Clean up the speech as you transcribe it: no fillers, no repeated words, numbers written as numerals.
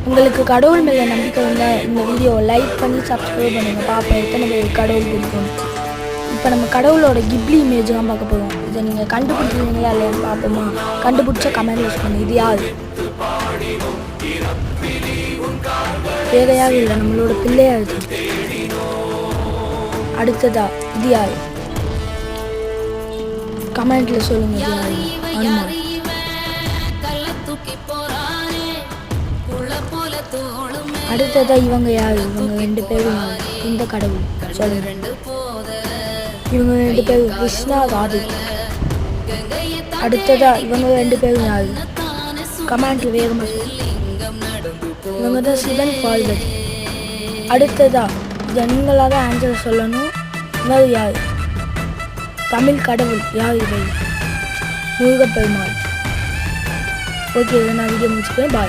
உங்களுக்கு கடவுள் மேலே நம்பிக்கை வந்தால் இந்த வீடியோவை லைக் பண்ணி சப்ஸ்கிரைப் பண்ணுங்கள். பார்ப்போம் எத்தனை பேர் கடவுள் பிடிக்கும். இப்போ நம்ம கடவுளோட கிப்லி இமேஜ் தான் பார்க்க போகிறோம். இதை நீங்கள் கண்டுபிடிச்சிருந்தீங்களா இல்லையான்னு பார்ப்போமா? கண்டுபிடிச்ச கமெண்ட் யூஸ் பண்ணு. இது யார்? வேற யாரும் இல்லை, நம்மளோட பிள்ளையா இருக்கு. அடுத்ததா இது யார்? கமெண்ட்ல சொல்லுங்க. இது யாரு? அனுமான். அடுத்ததா இவங்க யாரு? இவங்க 2 பேரும் இந்த கடவுள் சொல்லுங்க. இவங்க 2 பேரும் கிருஷ்ணா ராதை. அடுத்ததா இவங்க 2 பேரும் யாரு? கமெண்ட்ல வேகமாக சொல்லுங்க. இவங்க தான் சிவன் பார்வதி. அடுத்ததா இதை நீங்களாக தான் ஆன்சர் சொல்லணும். இவர் யார்? தமிழ் கடவுள். யார் இவை? முருகப்பெருமாள். ஓகே, நான் வீடியோ முடிச்சுக்கிறேன். பாய்.